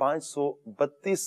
532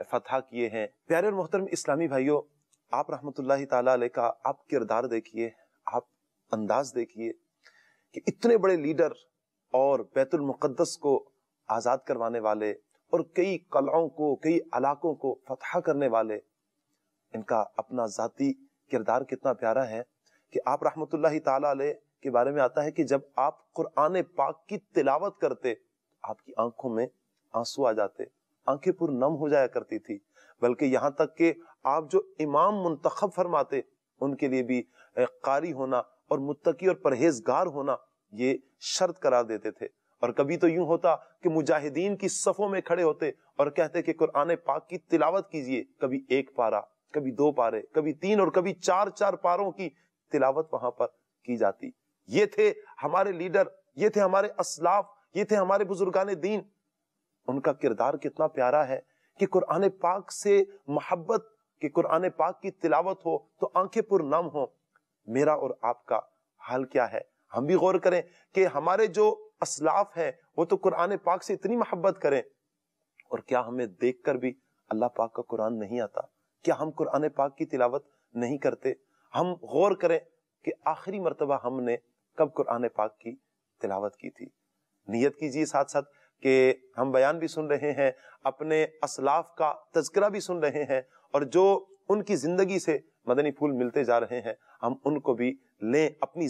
فتح کیے ہیں۔ پیارے اور محترم اسلامی بھائیوں، آپ رحمت اللہ تعالیٰ علیہ کا آپ کردار دیکھیے، آپ انداز دیکھیے کہ اتنے بڑے لیڈر اور بیت المقدس کو آزاد کروانے والے اور کئی قلعوں کو، کئی علاقوں کو فتح کرنے والے، ان کا اپنا ذاتی کردار کتنا پیارا ہے کہ آپ رحمت اللہ تعالیٰ علیہ کے بارے میں آتا ہے کہ جب آپ قرآن پاک کی تلاوت کرتے آپ کی آنکھوں میں آنسو آ جاتے، آنکھیں پر نم ہو جایا کرتی تھی، بلکہ یہاں تک کہ آپ جو امام منتخب فرماتے ان کے لیے بھی قاری ہونا اور متقی اور پرہیزگار ہونا یہ شرط قرار دیتے تھے۔ اور کبھی تو یوں ہوتا کہ مجاہدین کی صفوں میں کھڑے ہوتے اور کہتے کہ قرآن پاک کی تلاوت کیجئے، کبھی 1 پارہ، کبھی 2 پارے، کبھی 3 اور کبھی 4 پاروں کی تلاوت وہاں پر کی جاتی۔ یہ تھے ہمارے لیڈر، یہ تھے ہمارے اسلاف، یہ تھے ہمارے بزرگان دین۔ ان کا کردار کتنا پیارا ہے کہ قرآن پاک سے محبت، کہ قرآن پاک کی تلاوت ہو تو آنکھیں پر نم ہو۔ میرا اور آپ کا حال کیا ہے؟ ہم بھی غور کریں کہ ہمارے جو اسلاف ہیں وہ تو قرآن پاک سے اتنی محبت کریں، اور کیا ہمیں دیکھ کر بھی اللہ پاک کا قرآن نہیں آتا؟ کیا ہم قرآن پاک کی تلاوت نہیں کرتے؟ ہم غور کریں کہ آخری مرتبہ ہم نے کب قرآن پاک کی تلاوت کی تھی۔ نیت کیجیے ساتھ ساتھ کہ ہم بیان بھی سن رہے ہیں، اپنے اسلاف کا تذکرہ بھی سن رہے ہیں، اور جو ان کی زندگی سے مدنی پھول ملتے جا رہے ہیں ہم ان کو بھی لیں اپنی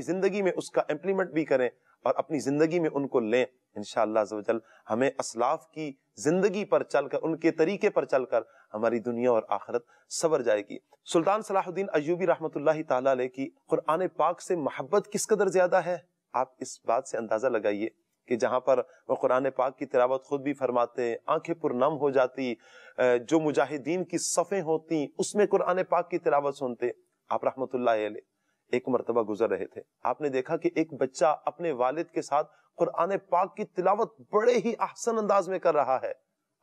زندگی میں اس کا امپلیمنٹ بھی کریں اور اپنی زندگی میں ان کو لیں۔ انشاءاللہ عز و جل ہمیں اسلاف کی زندگی پر چل کر، ان کے طریقے پر چل کر ہماری دنیا اور آخرت سنور جائے گی۔ سلطان صلاح الدین ایوبی رحمت اللہ تعالیٰ علیہ کی قرآن پاک سے محبت کس قدر زیادہ ہے، آپ اس بات سے اندازہ لگائیے کہ جہاں پر وہ قرآن پاک کی تلاوت خود بھی فرماتے، آنکھیں پر نم ہو جاتی، جو مجاہدین کی صفیں ہوتی اس میں قرآن پاک کی تلاوت سنتے۔ آپ رحمت اللہ علیہ ایک مرتبہ گزر رہے تھے، آپ نے دیکھا کہ ایک بچہ اپنے والد کے ساتھ قرآن پاک کی تلاوت بڑے ہی احسن انداز میں کر رہا ہے۔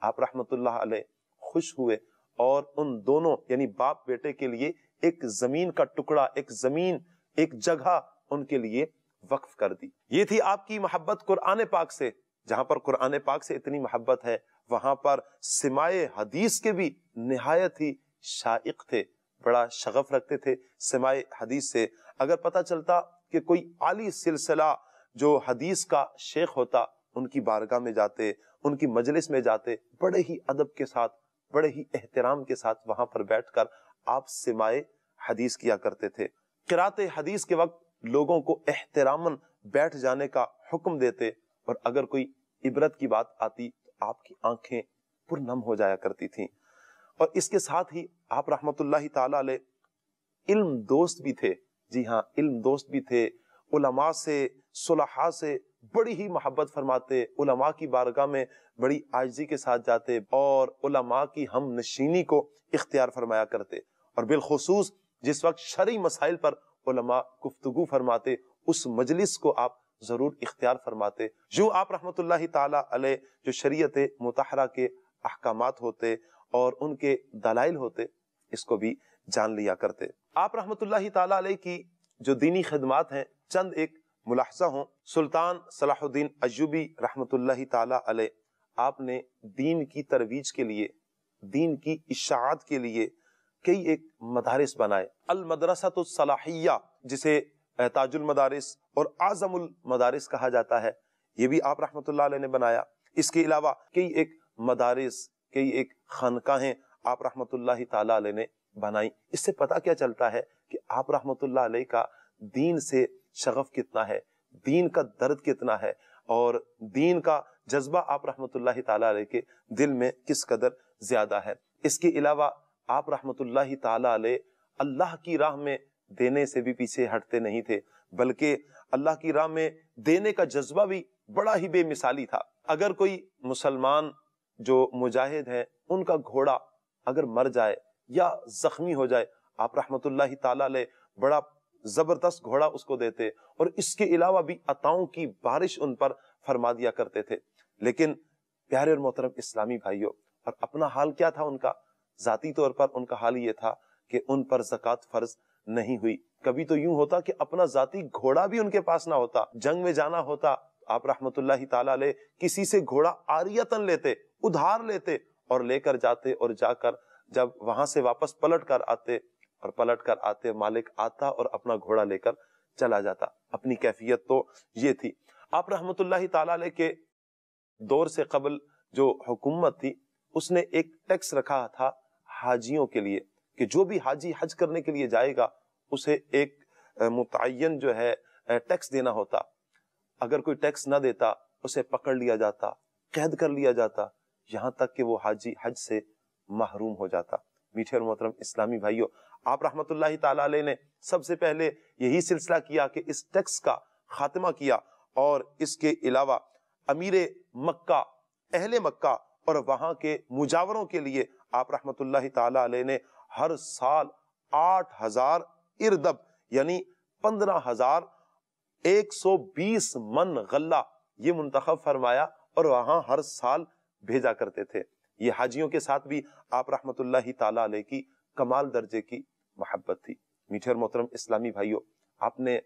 آپ رحمت اللہ علیہ خوش ہوئے اور ان دونوں یعنی باپ بیٹے کے لیے ایک زمین کا ٹکڑا، ایک جگہ ان کے لیے وقف کر دی۔ یہ تھی آپ کی محبت قرآن پاک سے۔ جہاں پر قرآن پاک سے اتنی محبت ہے وہاں پر سماع حدیث کے بھی نہایت ہی شائق تھے، بڑا شغف رکھتے تھے سماع حدیث سے۔ اگر پتہ چلتا کہ کوئی عالی سلسلہ جو حدیث کا شیخ ہوتا ان کی بارگاہ میں جاتے، ان کی مجلس میں جاتے، بڑے ہی ادب کے ساتھ، بڑے ہی احترام کے ساتھ وہاں پر بیٹھ کر آپ سماع حدیث کیا کرتے تھے۔ قرات حدیث کے وقت لوگوں کو احتراماً بیٹھ جانے کا حکم دیتے، اور اگر کوئی عبرت کی بات آتی تو آپ کی آنکھیں پر نم ہو جایا کرتی تھیں۔ اور اس کے ساتھ ہی آپ رحمت اللہ تعالیٰ علیہ علم دوست بھی تھے۔ جی ہاں، علم دوست بھی تھے، علماء سے، صلحاء سے بڑی ہی محبت فرماتے، علماء کی بارگاہ میں بڑی عاجزی کے ساتھ جاتے اور علماء کی ہم نشینی کو اختیار فرمایا کرتے، اور بالخصوص جس وقت شرعی مسائل پر علماء گفتگو فرماتے اس مجلس کو آپ ضرور اختیار فرماتے۔ جو آپ رحمت اللہ تعالیٰ علیہ جو شریعت مطہرہ کے احکامات ہوتے اور ان کے دلائل ہوتے اس کو بھی جان لیا کرتے۔ آپ رحمت اللہ تعالیٰ علیہ کی جو دینی خدمات ہیں چند ایک ملاحظہ ہوں۔ سلطان صلاح الدین ایوبی رحمت اللہ تعالیٰ علیہ آپ نے دین کی ترویج کے لیے، دین کی اشاعت کے لیے کئی ایک مدارس بنائے۔ المدرسۃ الصلاحیہ جسے تاج المدارس اور اعظم المدارس کہا جاتا ہے، یہ بھی آپ رحمت اللہ علیہ نے بنایا۔ اس کے علاوہ کئی ایک مدارس، کئی ایک خانقاہیں آپ رحمت اللہ تعالیٰ علیہ نے بنائی۔ اس سے پتہ کیا چلتا ہے کہ آپ رحمت اللہ علیہ کا دین سے شغف کتنا ہے، دین کا درد کتنا ہے، اور دین کا جذبہ آپ رحمت اللہ تعالیٰ علیہ کے دل میں کس قدر زیادہ ہے۔ اس کے علاوہ آپ رحمت اللہ تعالیٰ علیہ اللہ کی راہ میں دینے سے بھی پیچھے ہٹتے نہیں تھے، بلکہ اللہ کی راہ میں دینے کا جذبہ بھی بڑا ہی بے مثالی تھا۔ اگر کوئی مسلمان جو مجاہد ہے ان کا گھوڑا اگر مر جائے یا زخمی ہو جائے، آپ رحمت اللہ تعالیٰ علیہ بڑا زبردست گھوڑا اس کو دیتے، اور اس کے علاوہ بھی عطاؤں کی بارش ان پر فرما دیا کرتے تھے۔ لیکن پیارے اور محترم اسلامی بھائیوں، اور اپنا حال کیا تھا ان کا؟ ذاتی طور پر ان کا حال یہ تھا کہ ان پر زکوٰۃ فرض نہیں ہوئی۔ کبھی تو یوں ہوتا کہ اپنا ذاتی گھوڑا بھی ان کے پاس نہ ہوتا، جنگ میں جانا ہوتا، آپ رحمت اللہ تعالیٰ علیہ کسی سے گھوڑا عاریتاً لیتے، ادھار لیتے، اور لے کر جاتے اور جا کر جب وہاں سے واپس پلٹ کر آتے مالک آتا اور اپنا گھوڑا لے کر چلا جاتا. اپنی کیفیت تو یہ تھی. آپ رحمت اللہ تعالی علیہ کے دور سے قبل جو حکومت تھی اس نے ایک ٹیکس رکھا تھا حاجیوں کے لیے کہ جو بھی حاجی حج کرنے کے لیے جائے گا اسے ایک متعین جو ہے ٹیکس دینا ہوتا. اگر کوئی ٹیکس نہ دیتا اسے پکڑ لیا جاتا, قید کر لیا جاتا, یہاں تک کہ وہ حاجی حج سے محروم ہو جاتا. میٹھے اور محترم اسلامی بھائیوں, آپ رحمت اللہ تعالی علیہ نے سب سے پہلے یہی سلسلہ کیا کہ اس ٹیکس کا خاتمہ کیا, اور اس کے علاوہ امیر مکہ, اہل مکہ اور وہاں کے مجاوروں کے لیے آپ رحمت اللہ تعالی علیہ نے ہر سال 8000 اردب یعنی 15,120 من غلہ یہ منتخب فرمایا اور وہاں ہر سال بھیجا کرتے تھے. یہ حاجیوں کے ساتھ بھی آپ رحمت اللہ تعالی علیہ کی کمال درجے کی محبت تھی. میٹھے اور محترم اسلامی بھائیوں, آپ نے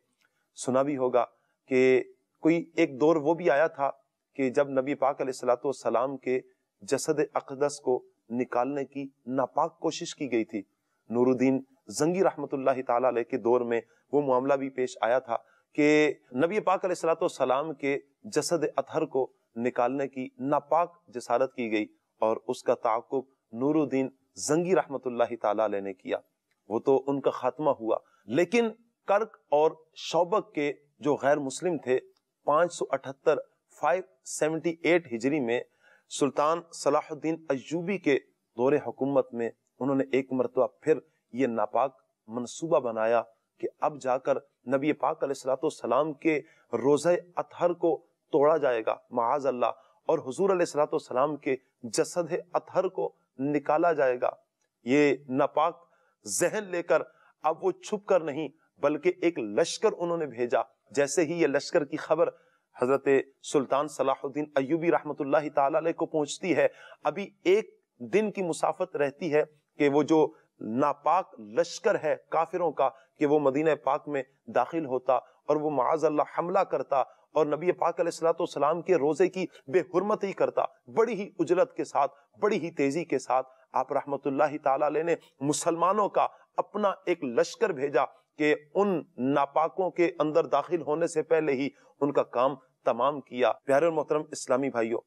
سنا بھی ہوگا کہ کوئی ایک دور وہ بھی آیا تھا کہ جب نبی پاک علیہ الصلوۃ والسلام کے جسد اقدس کو نکالنے کی ناپاک کوشش کی گئی تھی. نور الدین زنگی رحمت اللہ تعالی علیہ کے دور میں وہ معاملہ بھی پیش آیا تھا کہ نبی پاک علیہ الصلوۃ والسلام کے جسد اطہر کو نکالنے کی ناپاک جسارت کی گئی اور اس کا تعاقب نور الدین زنگی رحمت اللہ تعالی علیہ نے کیا. وہ تو ان کا خاتمہ ہوا, لیکن کرک اور شوبک کے جو غیر مسلم تھے 578 ہجری میں سلطان صلاح الدین ایوبی کے دور حکومت میں انہوں نے ایک مرتبہ پھر یہ ناپاک منصوبہ بنایا کہ اب جا کر نبی پاک علیہ الصلوۃ والسلام کے روزہ اطہر کو توڑا جائے گا معاذ اللہ, اور حضور علیہ الصلوۃ والسلام کے جسد اطہر کو نکالا جائے گا. یہ ناپاک ذہن لے کر اب وہ چھپ کر نہیں بلکہ ایک لشکر انہوں نے بھیجا. جیسے ہی یہ لشکر کی خبر حضرت سلطان صلاح الدین ایوبی رحمت اللہ تعالی علیہ کو پہنچتی ہے, ابھی ایک دن کی مسافت رہتی ہے کہ وہ جو ناپاک لشکر ہے کافروں کا کہ وہ مدینہ پاک میں داخل ہوتا اور وہ معاذ اللہ حملہ کرتا اور نبی پاک علیہ الصلوۃ والسلام کے روزے کی بے حرمتی کرتا. بڑی ہی اجلت کے ساتھ, بڑی ہی تیزی کے ساتھ آپ رحمت اللہ تعالی علیہ نے مسلمانوں کا اپنا ایک لشکر بھیجا کہ ان ناپاکوں کے اندر داخل ہونے سے پہلے ہی ان کا کام تمام کیا. پیارے اور محترم اسلامی بھائیوں,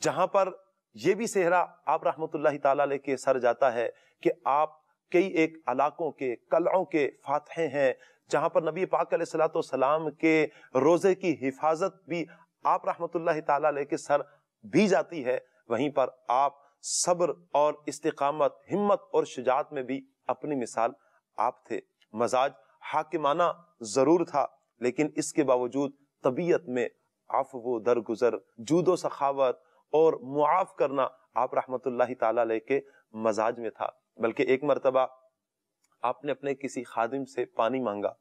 جہاں پر یہ بھی صحرا آپ رحمت اللہ تعالی علیہ کے سر جاتا ہے کہ آپ کئی ایک علاقوں کے قلعوں کے فاتح ہیں جہاں پر نبی پاک علیہ الصلوۃ والسلام کے روزے کی حفاظت بھی آپ رحمت اللہ تعالی علیہ کے سر بھی جاتی ہے. وہیں پر آپ صبر اور استقامت, ہمت اور شجاعت میں بھی اپنی مثال آپ تھے. مزاج حاکمانہ ضرور تھا لیکن اس کے باوجود طبیعت میں عفو و درگزر, جود و سخاوت اور معاف کرنا آپ رحمت اللہ تعالی علیہ کے مزاج میں تھا. بلکہ ایک مرتبہ آپ نے اپنے کسی خادم سے پانی مانگا,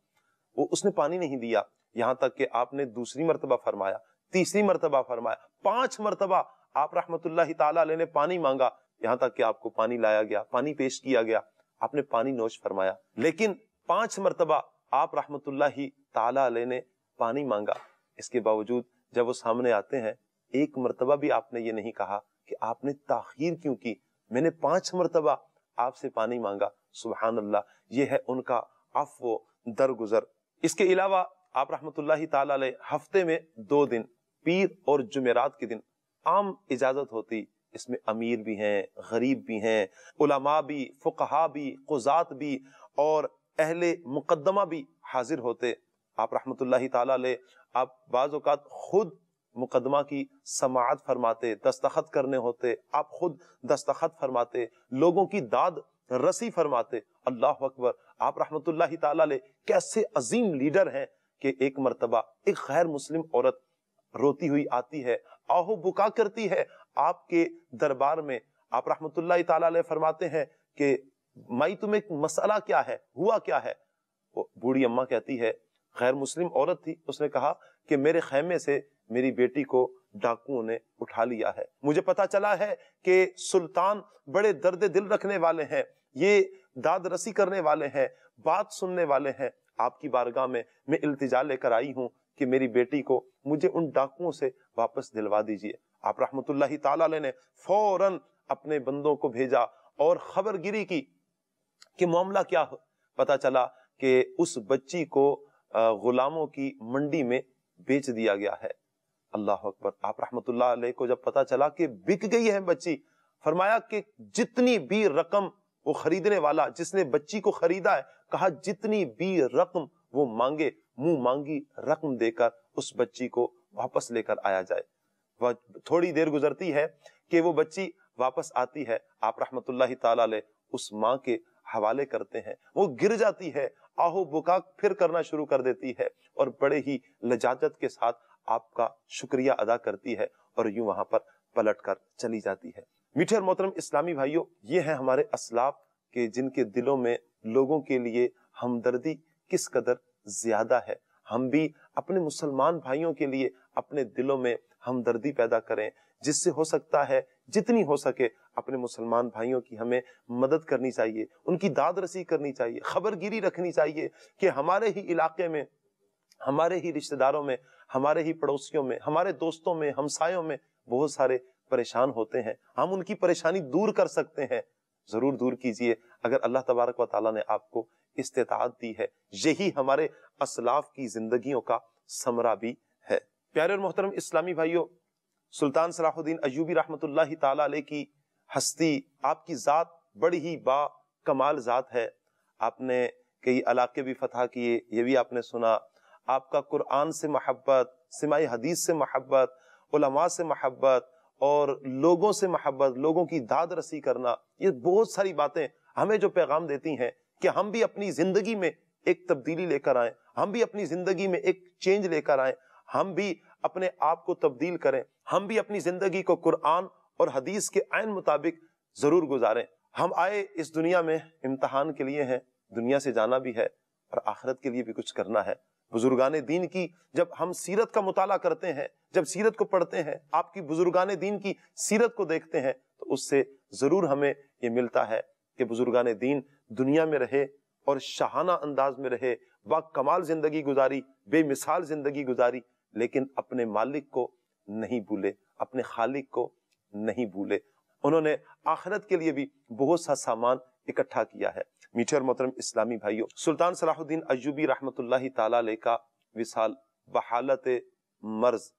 وہ اس نے پانی نہیں دیا, یہاں تک کہ آپ نے دوسری مرتبہ فرمایا, تیسری مرتبہ فرمایا, 5 مرتبہ آپ رحمت اللہ تعالی علیہ نے پانی مانگا, یہاں تک کہ آپ کو پانی لایا گیا, پانی پیش کیا گیا, آپ نے پانی نوش فرمایا. لیکن 5 مرتبہ آپ رحمت اللہ تعالی علیہ نے پانی مانگا, اس کے باوجود جب وہ سامنے آتے ہیں ایک مرتبہ بھی آپ نے یہ نہیں کہا کہ آپ نے تاخیر کیوں کی, میں نے 5 مرتبہ آپ سے پانی مانگا. سبحان اللہ, یہ ہے ان کا عفو درگزر. اس کے علاوہ آپ رحمت اللہ تعالی علیہ ہفتے میں 2 دن پیر اور جمعرات کے دن عام اجازت ہوتی, اس میں امیر بھی ہیں, غریب بھی ہیں, علماء بھی, فقہا بھی, قضات بھی اور اہل مقدمہ بھی حاضر ہوتے. آپ رحمت اللہ تعالی علیہ آپ بعض اوقات خود مقدمہ کی سماعت فرماتے, دستخط کرنے ہوتے, آپ خود دستخط فرماتے, لوگوں کی داد رسی فرماتے. اللہ اکبر, آپ رحمت اللہ تعالی علیہ کیسے عظیم لیڈر ہیں کہ ایک مرتبہ ایک غیر مسلم عورت روتی ہوئی آتی ہے, آہو بکا کرتی ہے آپ کے دربار میں. آپ رحمت اللہ تعالی علیہ فرماتے ہیں کہ مائی تمہیں مسئلہ کیا ہے, ہوا کیا ہے؟ وہ بوڑھی اماں کہتی ہے, غیر مسلم عورت تھی, اس نے کہا کہ میرے خیمے سے میری بیٹی کو ڈاکوؤں نے اٹھا لیا ہے, مجھے پتا چلا ہے کہ سلطان بڑے درد دل رکھنے والے ہیں, یہ داد رسی کرنے والے ہیں, بات سننے والے ہیں, آپ کی بارگاہ میں التجا لے کر آئی ہوں کہ میری بیٹی کو مجھے ان ڈاکوؤں سے واپس دلوا دیجئے. آپ رحمت اللہ تعالی علیہ نے فوراً اپنے بندوں کو بھیجا اور خبر گیری کی کہ معاملہ کیا ہو. پتا چلا کہ اس بچی کو غلاموں کی منڈی میں بیچ دیا گیا ہے. اللہ اکبر. آپ رحمت اللہ علیہ کو جب پتا چلا کہ بک گئی ہے بچی، فرمایا کہ جتنی بھی رقم وہ خریدنے والا جس نے بچی کو خریدا ہے، کہا جتنی بھی رقم وہ مانگے، منہ مانگی رقم دے کر اس بچی کو واپس لے کر آیا جائے. تھوڑی دیر گزرتی ہے کہ وہ بچی واپس آتی ہے. آپ رحمت اللہ تعالی علیہ اس ماں کے حوالے کرتے ہیں. وہ گر جاتی ہے، آہو بکا پھر کرنا شروع کر دیتی ہے اور بڑے ہی لجاجت کے ساتھ آپ کا شکریہ ادا کرتی ہے اور یوں وہاں پر پلٹ کر چلی جاتی ہے. میٹھے اور محترم اسلامی بھائیوں، یہ ہیں ہمارے اسلاف کہ جن کے دلوں میں لوگوں کے لیے ہمدردی کس قدر زیادہ ہے. ہم بھی اپنے مسلمان بھائیوں کے لیے اپنے دلوں میں ہمدردی پیدا کریں، جس سے ہو سکتا ہے جتنی ہو سکے اپنے مسلمان بھائیوں کی ہمیں مدد کرنی چاہیے، ان کی داد رسی کرنی چاہیے، خبر گیری رکھنی چاہیے کہ ہمارے ہی علاقے میں، ہمارے ہی رشتہ داروں میں، ہمارے ہی پڑوسیوں میں، ہمارے دوستوں میں، ہمسایوں میں بہت سارے پریشان ہوتے ہیں. ہم ان کی پریشانی دور کر سکتے ہیں. ضرور دور کیجئے اگر اللہ تبارک و تعالیٰ نے آپ کو استطاعت دی ہے. یہی ہمارے اسلاف کی زندگیوں کا ثمرہ بھی ہے. پیارے اور محترم اسلامی بھائیوں، سلطان صلاح الدین ایوبی رحمت اللہ تعالی علیہ کی ہستی، آپ کی ذات بڑی ہی با کمال ذات ہے. آپ نے کئی علاقے بھی فتح کیے، یہ بھی آپ نے سنا. آپ کا قرآن سے محبت، سماع حدیث سے محبت، علماء سے محبت اور لوگوں سے محبت، لوگوں کی داد رسی کرنا، یہ بہت ساری باتیں ہمیں جو پیغام دیتی ہیں کہ ہم بھی اپنی زندگی میں ایک تبدیلی لے کر آئیں، ہم بھی اپنی زندگی میں ایک چینج لے کر آئیں، ہم بھی اپنے آپ کو تبدیل کریں، ہم بھی اپنی زندگی کو قرآن اور حدیث کے عین مطابق ضرور گزاریں. ہم آئے اس دنیا میں امتحان کے لیے ہیں، دنیا سے جانا بھی ہے اور آخرت کے لیے بھی کچھ کرنا ہے. بزرگان دین کی جب ہم سیرت کا مطالعہ کرتے ہیں، جب سیرت کو پڑھتے ہیں، آپ کی بزرگان دین کی سیرت کو دیکھتے ہیں، تو اس سے ضرور ہمیں یہ ملتا ہے کہ بزرگان دین دنیا میں رہے اور شاہانہ انداز میں رہے، با کمال زندگی گزاری، بے مثال زندگی گزاری، لیکن اپنے مالک کو نہیں بھولے، اپنے خالق کو نہیں بھولے. انہوں نے آخرت کے لیے بھی بہت سا سامان اکٹھا کیا ہے. میٹھے اور محترم اسلامی بھائیوں، سلطان صلاح الدین ایوبی رحمت اللہ تعالی علیہ کا وصال بحالت مرض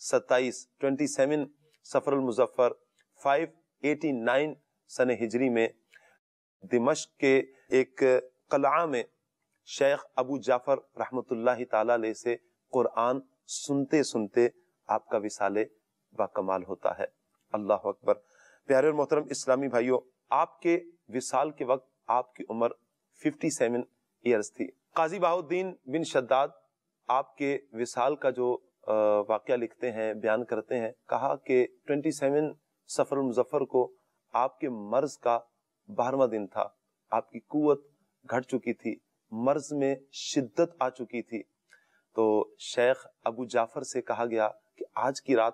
27 سفر المظفر 589 سن ہجری میں دمشق کے ایک قلعہ میں شیخ ابو جعفر رحمت اللہ تعالی علیہ سے قرآن سنتے سنتے آپ کا وصال باکمال ہوتا ہے. اللہ اکبر. پیارے اور محترم اسلامی بھائیوں، آپ کے وصال کے وقت آپ کی عمر 57 ایئرز تھی. قاضی بہاؤالدین بن شداد آپ کے وصال کا جو واقعہ لکھتے ہیں، بیان کرتے ہیں، کہا کہ 27 سفر المظفر کو آپ کے مرض کا 12واں دن تھا. آپ کی قوت گھٹ چکی تھی، مرض میں شدت آ چکی تھی. تو شیخ ابو جعفر سے کہا گیا کہ آج کی رات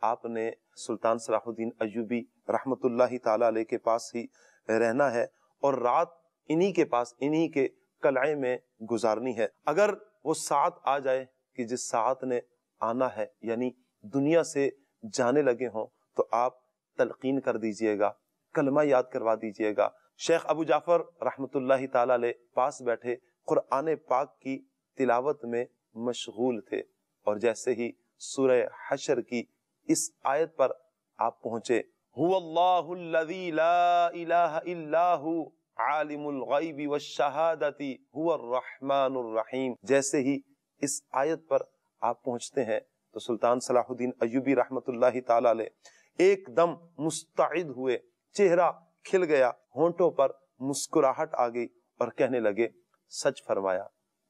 آپ نے سلطان صلاح الدین ایوبی رحمت اللہ تعالی علیہ کے پاس ہی رہنا ہے اور رات انہی کے پاس، انہی کے قلعے میں گزارنی ہے. اگر وہ ساعت آ جائے کہ جس ساعت نے آنا ہے، یعنی دنیا سے جانے لگے ہوں، تو آپ تلقین کر دیجئے گا، کلمہ یاد کروا دیجئے گا. شیخ ابو جعفر رحمت اللہ تعالی علیہ پاس بیٹھے قرآن پاک کی تلاوت میں مشغول تھے، اور جیسے ہی سورہ حشر کی اس آیت پر آپ پہنچے، هو اللہ الذی لا الہ الا ہو عالم الغیب والشہادۃ هو الرحمن الرحیم، جیسے ہی اس آیت پر آپ پہنچتے ہیں تو سلطان صلاح الدین ایوبی رحمت اللہ تعالی علیہ ایک دم مستعد ہوئے، چہرہ کھل گیا، ہونٹوں پر مسکراہٹ آ گئی اور کہنے لگے سچ فرمایا،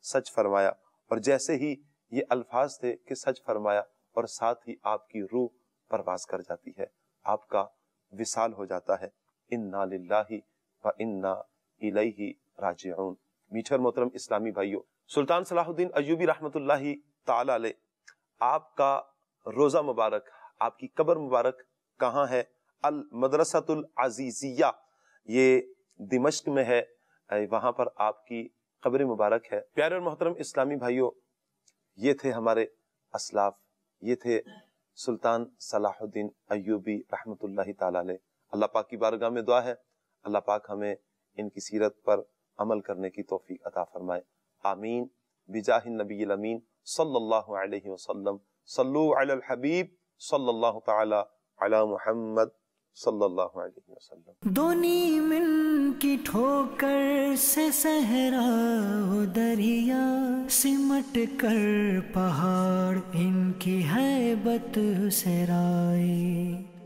سچ فرمایا. اور جیسے ہی یہ الفاظ تھے کہ سچ فرمایا، اور ساتھ ہی آپ کی روح پرواز کر جاتی ہے، آپ کا وصال ہو جاتا ہے. انا للہ و انا الیہ راجعون. میٹھے اور محترم اسلامی بھائیوں، سلطان صلاح الدین ایوبی رحمت اللہ تعالی علیہ، آپ کا روزہ مبارک، آپ کی قبر مبارک کہاں ہے؟ المدرسۃ العزیزیہ، یہ دمشق میں ہے، وہاں پر آپ کی قبر مبارک ہے. پیارے اور محترم اسلامی بھائیوں، یہ تھے ہمارے اسلاف، یہ تھے سلطان صلاح الدین ایوبی رحمت اللہ تعالی علیہ. اللہ پاک کی بارگاہ میں دعا ہے اللہ پاک ہمیں ان کی سیرت پر عمل کرنے کی توفیق عطا فرمائے، آمین بجاہ النبی الامین صلی اللہ علیہ وسلم۔ صلو علی الحبیب صلی اللہ تعالی علی محمد صلی اللہ علیہ وسلم۔ دونی من کی ٹھوکر سے صحرا و دریا، سمٹ کر پہاڑ ان کی ہیبت سے رائے۔